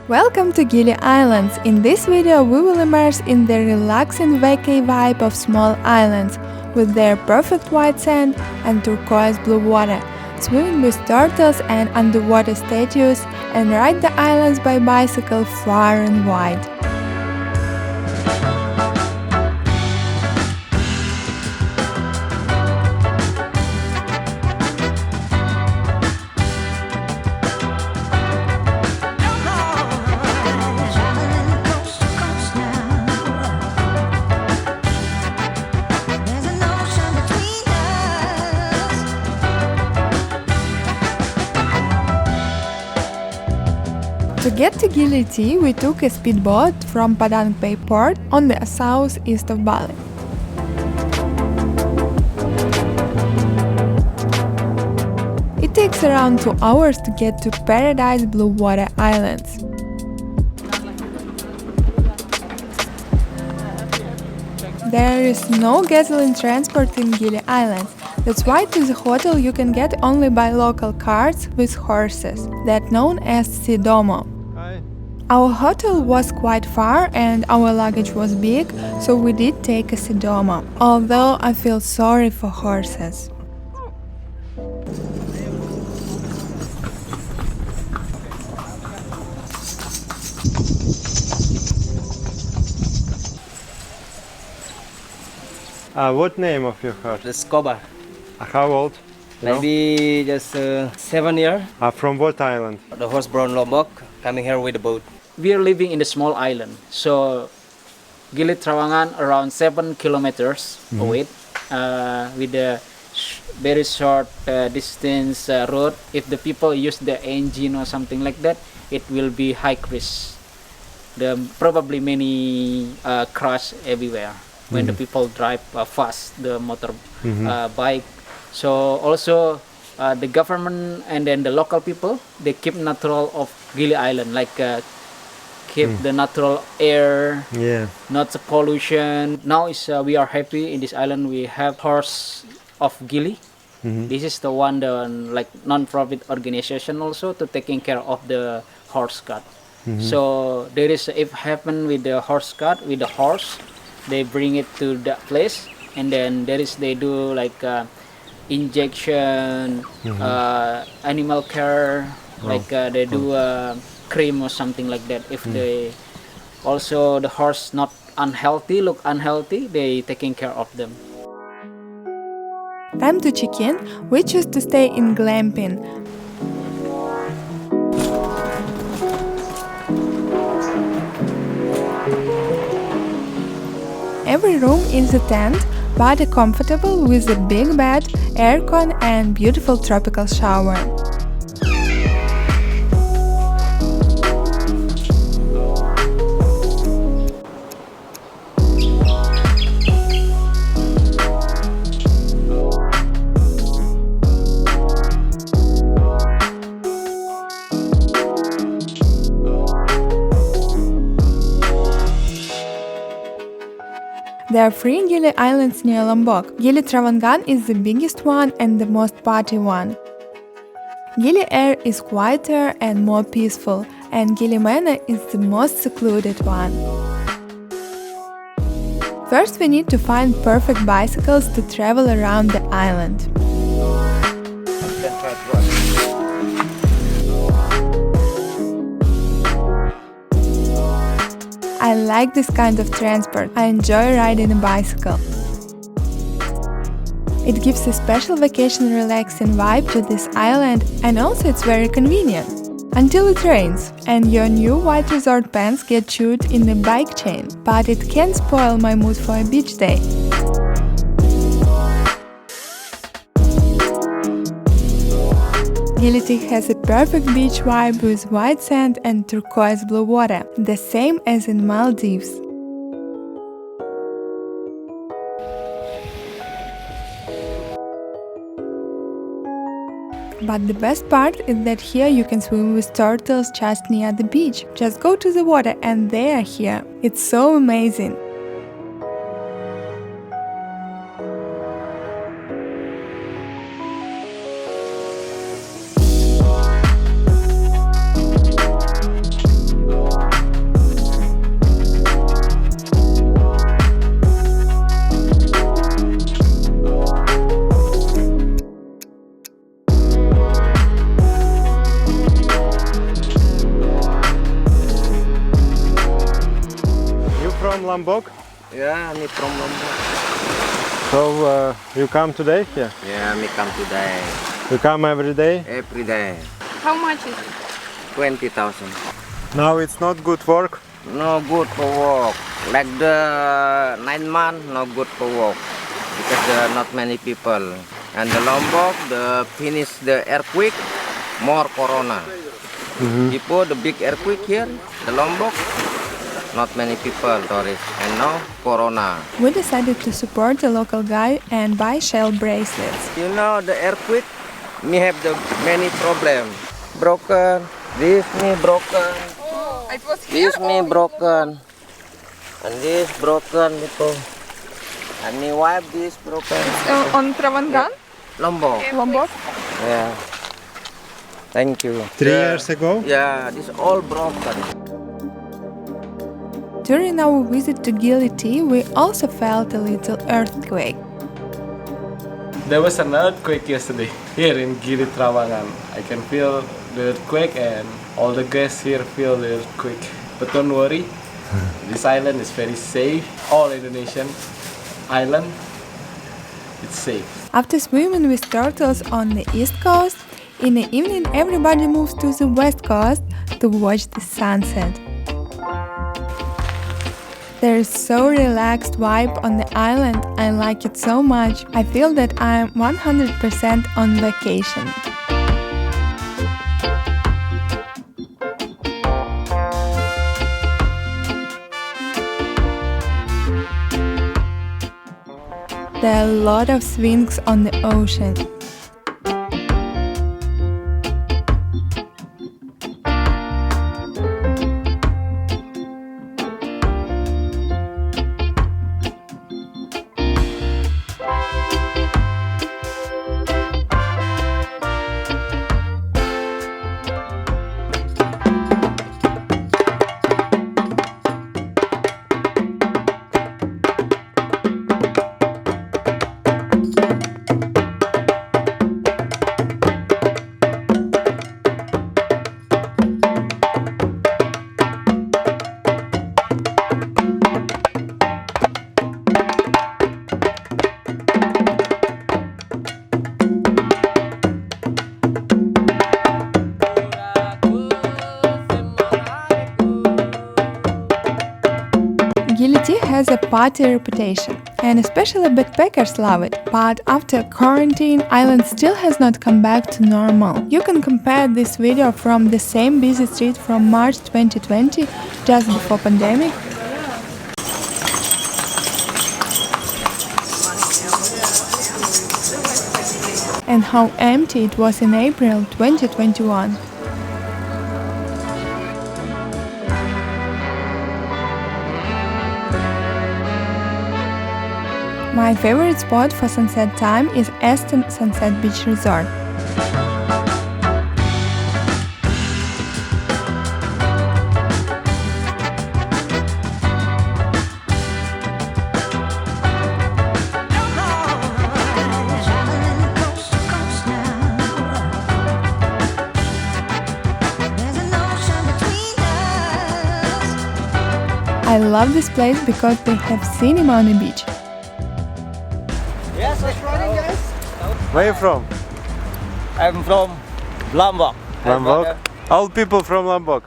Welcome to Gili Islands. In this video we will immerse in the relaxing vacay vibe of small islands with their perfect white sand and turquoise blue water, swimming with turtles and underwater statues, and ride the islands by bicycle far and wide. To get to Gili T, we took a speedboat from Padang Bay port on the southeast of Bali. It takes around 2 hours to get to Paradise Blue Water Islands. There is no gasoline transport in Gili Islands. That's why to the hotel you can get only by local carts with horses, that known as sidomo. Our hotel was quite far and our luggage was big, so we did take a sidomo, although I feel sorry for horses. What name of your horse? The scuba. How old? Maybe just 7 years. From what island? The horse brown Lombok coming here with the boat. We are living in a small island, so Gili Trawangan around 7 kilometers away, with a very short distance road. If the people use the engine or something like that, it will be high risk. Probably many crash everywhere when the people drive fast the motor bike. So also the government and then the local people, they keep natural of Gili Island, like keep the natural air, not the pollution. Now we are happy in this island. We have horse of Gili. This is the one, like non-profit organization also to taking care of the horse cart. So there is, if happen with the horse cart, with the horse, they bring it to that place, and then they do like injection, animal care, like they do cream or something like that. If they also the horse not unhealthy, look unhealthy, they taking care of them. Time to check in. We choose to stay in glamping. Every room is a tent, but comfortable with a big bed, aircon and beautiful tropical shower. There are 3 Gili Islands near Lombok. Gili Trawangan is the biggest one and the most party one. Gili Air is quieter and more peaceful, and Gili Meno is the most secluded one. First we need to find perfect bicycles to travel around the island. I like this kind of transport. I enjoy riding a bicycle. It gives a special vacation relaxing vibe to this island, and also it's very convenient. Until it rains and your new white resort pants get chewed in the bike chain, but it can spoil my mood for a beach day. Gili T has a perfect beach vibe with white sand and turquoise blue water, the same as in Maldives. But the best part is that here you can swim with turtles just near the beach. Just go to the water and they are here. It's so amazing. from Lombok? Yeah, me from Lombok. So you come today here? Yeah, me come today. You come every day? Every day. How much is it? 20,000. Now it's not good work. No good for work. Like the 9 months, no good for work. Because there are not many people. And the Lombok, the finish the earthquake, more corona. Before the big earthquake here, the Lombok, not many people, tourists. And now, corona. We decided to support the local guy and buy shell bracelets. You know, the earthquake, me have the many problems. Broken, this me broken, It was here? this me broken, and this broken people. And me wife this broken. On Travangan, Lombok, Lombok. yeah. Thank you. 3 years ago? Yeah, this all broken. During our visit to Gili T, we also felt a little earthquake. There was an earthquake yesterday here in Gili Trawangan. I can feel the earthquake and all the guests here feel the earthquake. But don't worry, this island is very safe. All Indonesian island, it's safe. After swimming with turtles on the east coast, in the evening everybody moves to the west coast to watch the sunset. There is so relaxed vibe on the island. I like it so much. I feel that I am 100% on vacation. There are a lot of swings on the ocean. Gili T has a party reputation, and especially backpackers love it. But after quarantine, island still has not come back to normal. You can compare this video from the same busy street from March 2020, just before pandemic, and how empty it was in April 2021. My favorite spot for sunset time is Aston Sunset Beach Resort. I love this place because they have cinema on the beach. Yes, what's running, guys? Where you from? I'm from Lombok. Lombok? All people from Lombok.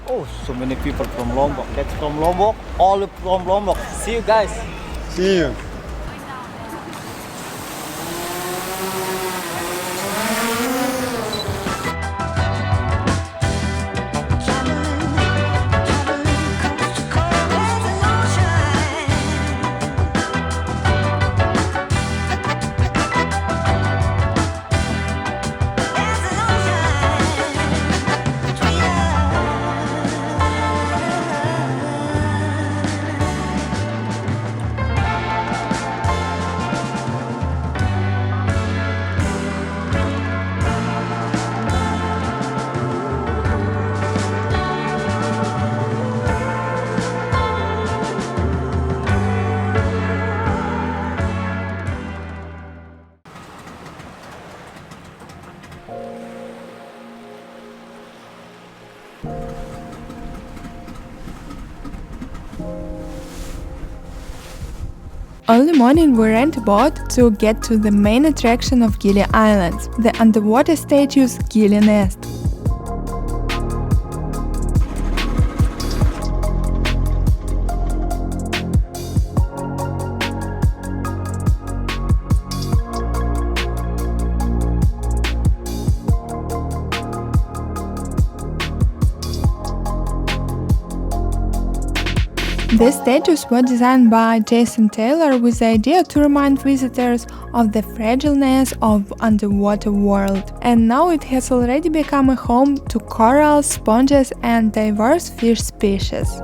Oh, so many people from Lombok. That's from Lombok. All from Lombok. See you guys. See you. early morning we rent a boat to get to the main attraction of Gili Islands, the underwater statue's Gili nest. These statues were designed by Jason Taylor with the idea to remind visitors of the fragileness of underwater world. And now it has already become a home to corals, sponges and diverse fish species.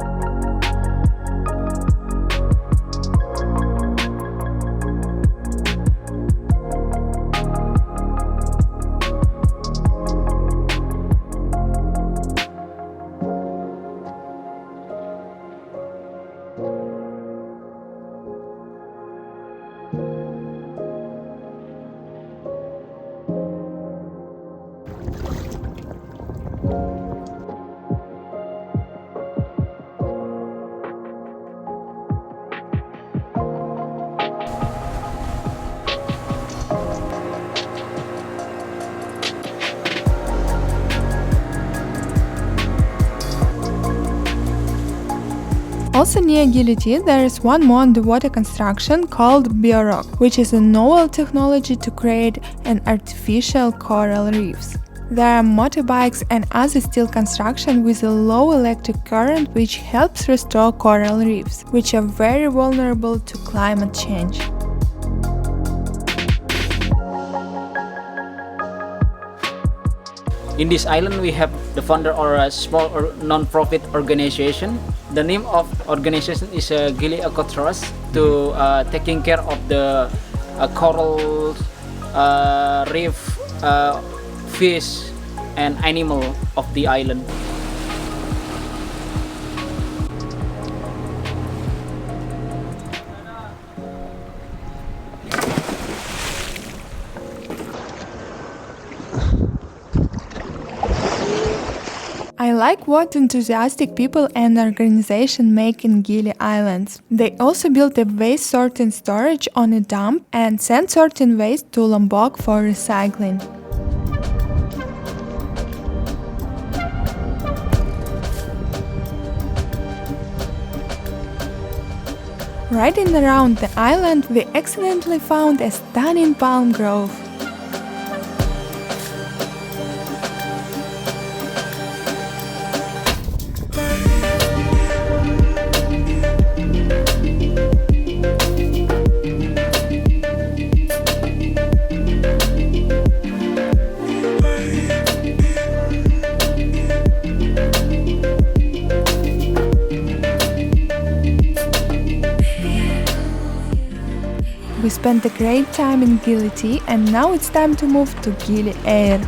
Also near Gili T there is one more underwater construction called Biorock, which is a novel technology to create an artificial coral reefs. There are motorbikes and other steel construction with a low electric current which helps restore coral reefs, which are very vulnerable to climate change. In this island we have the founder or a small or non-profit organization. The name of organization is Gili Air to taking care of the coral reef, fish and animal of the island. I like what enthusiastic people and organization make in Gili Islands. They also built a waste sorting storage on a dump and send sorting waste to Lombok for recycling. Riding around the island, we accidentally found a stunning palm grove. We spent a great time in Gili T and now it's time to move to Gili Air.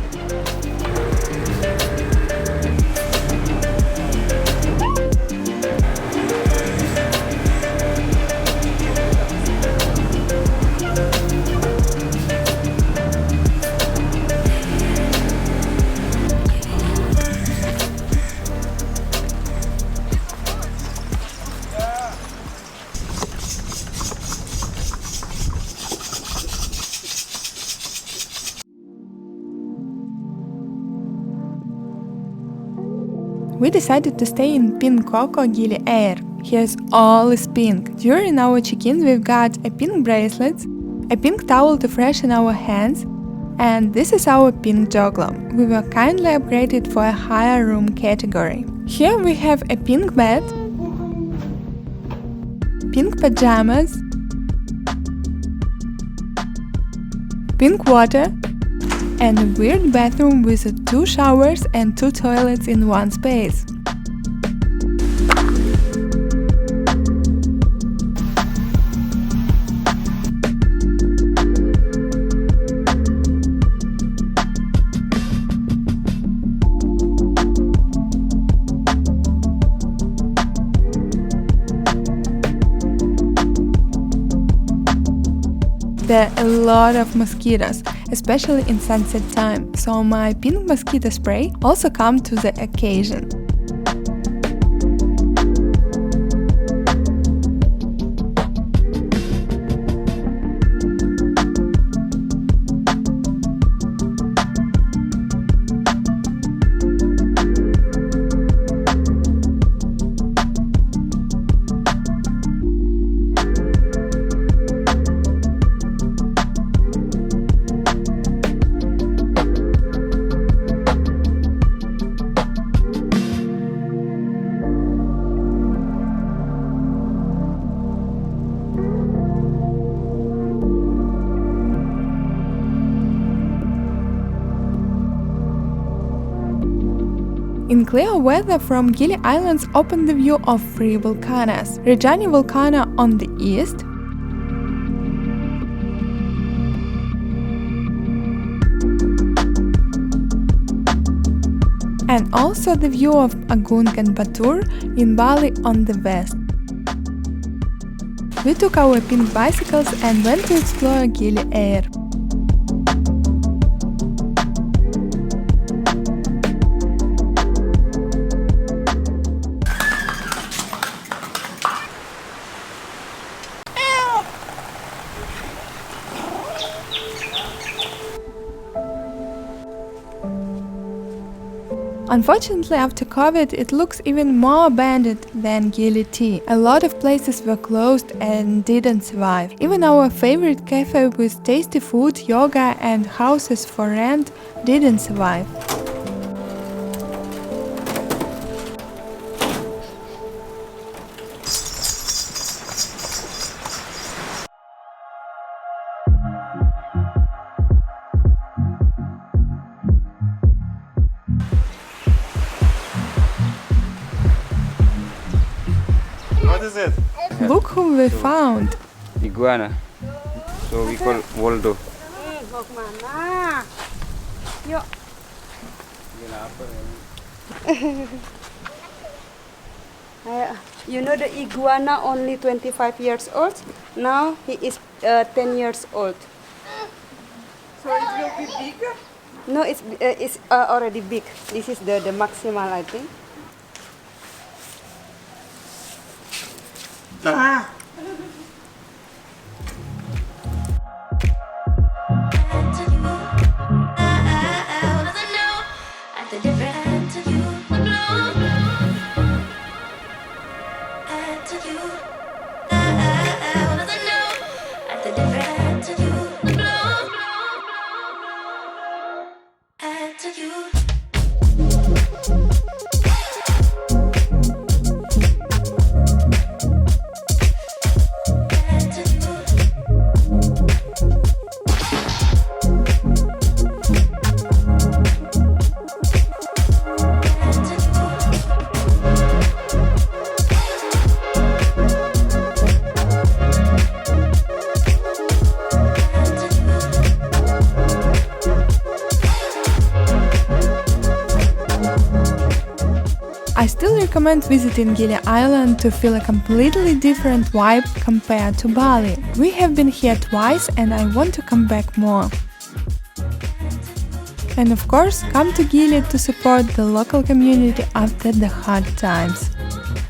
We decided to stay in pink Coco Gili Air. Here's all is pink. During our check-in we've got a pink bracelet, a pink towel to freshen our hands, and this is our pink joglo. We were kindly upgraded for a higher room category. Here we have a pink bed, pink pajamas, pink water, and a weird bathroom with 2 showers and 2 toilets in one space. There are a lot of mosquitoes, especially in sunset time, so my pink mosquito spray also come to the occasion. clear weather from Gili Islands open the view of three volcanoes: Reggiani volcano on the east, and also the view of Agung and Batur in Bali on the west. We took our pink bicycles and went to explore Gili Air. Unfortunately, after COVID, it looks even more abandoned than Gili T. A lot of places were closed and didn't survive. Even our favorite cafe with tasty food, yoga and houses for rent didn't survive. What is it? Look who we found! Iguana. So we call Waldo. You know the iguana only 25 years old. Now he is 10 years old. So it will be bigger? No, it's already big. This is the maximal, I think. I still recommend visiting Gili Island to feel a completely different vibe compared to Bali. We have been here twice and I want to come back more. And of course, come to Gili to support the local community after the hard times.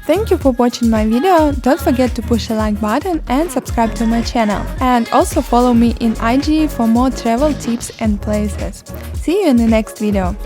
Thank you for watching my video, don't forget to push a like button and subscribe to my channel. And also follow me in IG for more travel tips and places. See you in the next video.